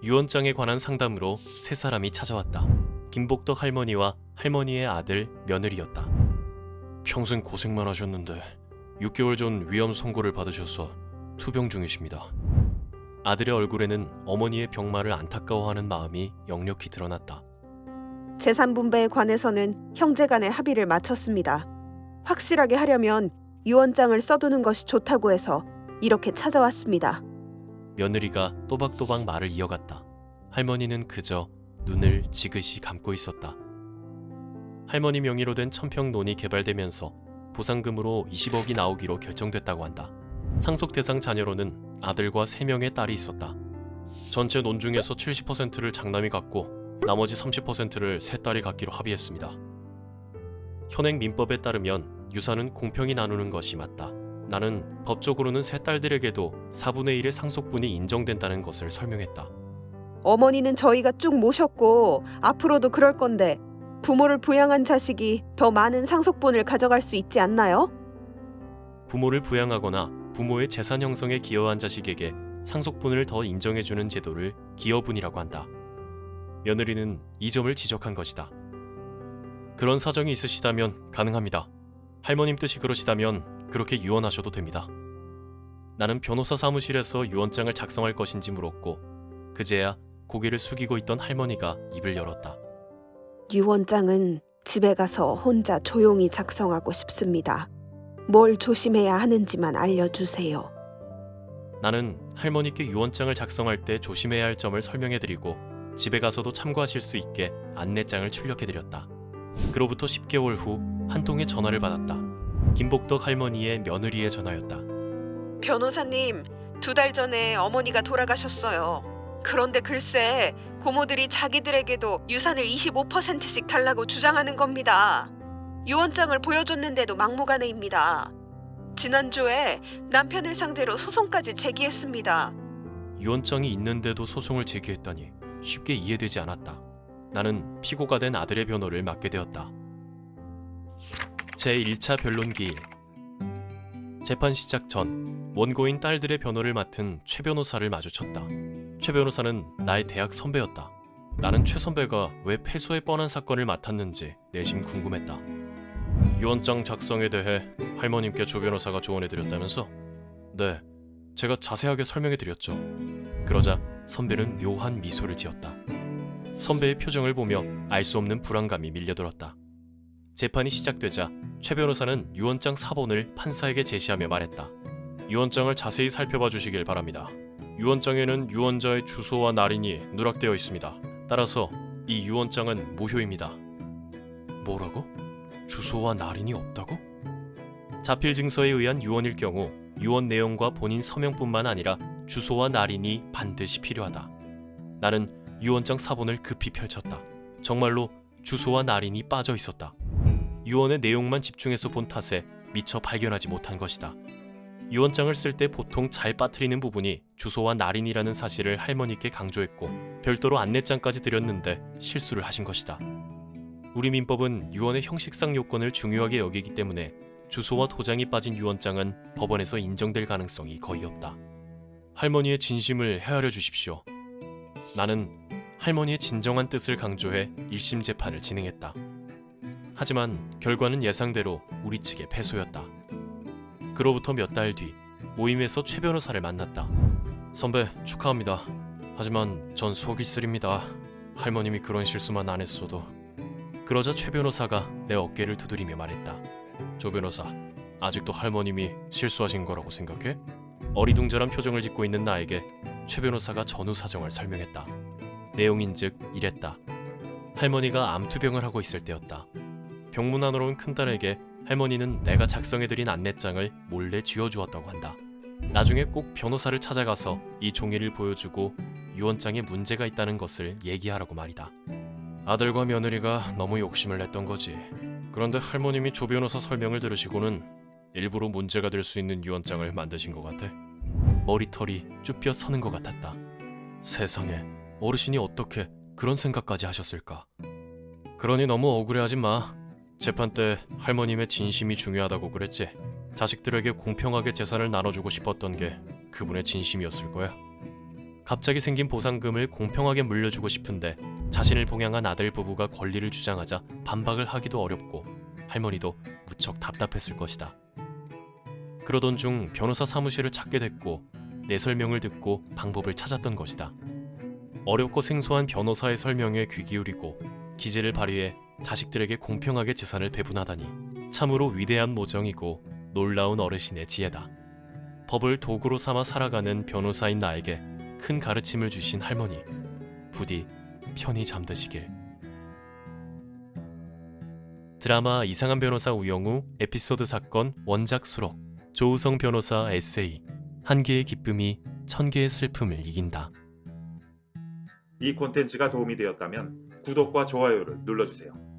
유언장에 관한 상담으로 세 사람이 찾아왔다. 김복덕 할머니와 할머니의 아들, 며느리였다. 평생 고생만 하셨는데 6개월 전 위암 선고를 받으셔서 투병 중이십니다. 아들의 얼굴에는 어머니의 병마를 안타까워하는 마음이 역력히 드러났다. 재산 분배에 관해서는 형제 간의 합의를 마쳤습니다. 확실하게 하려면 유언장을 써두는 것이 좋다고 해서 이렇게 찾아왔습니다. 며느리가 또박또박 말을 이어갔다. 할머니는 그저 눈을 지그시 감고 있었다. 할머니 명의로 된 천평론이 개발되면서 보상금으로 20억이 나오기로 결정됐다고 한다. 상속 대상 자녀로는 아들과 3명의 딸이 있었다. 전체 논 중에서 70%를 장남이 갖고 나머지 30%를 세 딸이 갖기로 합의했습니다. 현행 민법에 따르면 유산은 공평히 나누는 것이 맞다. 나는 법적으로는 세 딸들에게도 4분의 1의 상속분이 인정된다는 것을 설명했다. 어머니는 저희가 쭉 모셨고 앞으로도 그럴 건데 부모를 부양한 자식이 더 많은 상속분을 가져갈 수 있지 않나요? 부모를 부양하거나 부모의 재산 형성에 기여한 자식에게 상속분을 더 인정해주는 제도를 기여분이라고 한다. 며느리는 이 점을 지적한 것이다. 그런 사정이 있으시다면 가능합니다. 할머님 뜻이 그러시다면 그렇게 유언하셔도 됩니다. 나는 변호사 사무실에서 유언장을 작성할 것인지 물었고 그제야 고개를 숙이고 있던 할머니가 입을 열었다. 유언장은 집에 가서 혼자 조용히 작성하고 싶습니다. 뭘 조심해야 하는지만 알려주세요. 나는 할머니께 유언장을 작성할 때 조심해야 할 점을 설명해드리고 집에 가서도 참고하실 수 있게 안내장을 출력해드렸다. 그로부터 10개월 후 한 통의 전화를 받았다. 김복덕 할머니의 며느리의 전화였다. 변호사님, 2달 전에 어머니가 돌아가셨어요. 그런데 글쎄 고모들이 자기들에게도 유산을 25%씩 달라고 주장하는 겁니다. 유언장을 보여줬는데도 막무가내입니다. 지난주에 남편을 상대로 소송까지 제기했습니다. 유언장이 있는데도 소송을 제기했다니 쉽게 이해되지 않았다. 나는 피고가 된 아들의 변호를 맡게 되었다. 제1차 변론기일. 재판 시작 전 원고인 딸들의 변호를 맡은 최 변호사를 마주쳤다. 최 변호사는 나의 대학 선배였다. 나는 최 선배가 왜 패소의 뻔한 사건을 맡았는지 내심 궁금했다. 유언장 작성에 대해 할머님께 조 변호사가 조언해드렸다면서? 네, 제가 자세하게 설명해드렸죠. 그러자 선배는 묘한 미소를 지었다. 선배의 표정을 보며 알 수 없는 불안감이 밀려들었다. 재판이 시작되자 최 변호사는 유언장 사본을 판사에게 제시하며 말했다. 유언장을 자세히 살펴봐 주시길 바랍니다. 유언장에는 유언자의 주소와 날인이 누락되어 있습니다. 따라서 이 유언장은 무효입니다. 뭐라고? 주소와 날인이 없다고? 자필 증서에 의한 유언일 경우 유언 내용과 본인 서명뿐만 아니라 주소와 날인이 반드시 필요하다. 나는 유언장 사본을 급히 펼쳤다. 정말로 주소와 날인이 빠져 있었다. 유언의 내용만 집중해서 본 탓에 미처 발견하지 못한 것이다. 유언장을 쓸 때 보통 잘 빠뜨리는 부분이 주소와 날인이라는 사실을 할머니께 강조했고 별도로 안내장까지 드렸는데 실수를 하신 것이다. 우리 민법은 유언의 형식상 요건을 중요하게 여기기 때문에 주소와 도장이 빠진 유언장은 법원에서 인정될 가능성이 거의 없다. 할머니의 진심을 헤아려 주십시오. 나는 할머니의 진정한 뜻을 강조해 1심 재판을 진행했다. 하지만 결과는 예상대로 우리 측의 패소였다. 그로부터 몇 달 뒤 모임에서 최 변호사를 만났다. 선배, 축하합니다. 하지만 전 속이 쓰립니다. 할머님이 그런 실수만 안 했어도. 그러자 최 변호사가 내 어깨를 두드리며 말했다. 조 변호사, 아직도 할머님이 실수하신 거라고 생각해? 어리둥절한 표정을 짓고 있는 나에게 최 변호사가 전후 사정을 설명했다. 내용인즉 이랬다. 할머니가 암투병을 하고 있을 때였다. 병문안으로 온 큰딸에게 할머니는 내가 작성해드린 안내장을 몰래 쥐어주었다고 한다. 나중에 꼭 변호사를 찾아가서 이 종이를 보여주고 유언장에 문제가 있다는 것을 얘기하라고 말이다. 아들과 며느리가 너무 욕심을 냈던 거지. 그런데 할머님이 조 변호사 설명을 들으시고는 일부러 문제가 될 수 있는 유언장을 만드신 것 같아. 머리털이 쭈뼛 서는 것 같았다. 세상에, 어르신이 어떻게 그런 생각까지 하셨을까? 그러니 너무 억울해하지 마. 재판 때 할머님의 진심이 중요하다고 그랬지. 자식들에게 공평하게 재산을 나눠주고 싶었던 게 그분의 진심이었을 거야. 갑자기 생긴 보상금을 공평하게 물려주고 싶은데 자신을 봉양한 아들 부부가 권리를 주장하자 반박을 하기도 어렵고 할머니도 무척 답답했을 것이다. 그러던 중 변호사 사무실을 찾게 됐고 내 설명을 듣고 방법을 찾았던 것이다. 어렵고 생소한 변호사의 설명에 귀 기울이고 기재를 발휘해 자식들에게 공평하게 재산을 배분하다니 참으로 위대한 모정이고 놀라운 어르신의 지혜다. 법을 도구로 삼아 살아가는 변호사인 나에게 큰 가르침을 주신 할머니, 부디 편히 잠드시길. 드라마 이상한 변호사 우영우 에피소드 사건 원작 수록 조우성 변호사 에세이 한 개의 기쁨이 천 개의 슬픔을 이긴다. 이 콘텐츠가 도움이 되었다면 구독과 좋아요를 눌러주세요.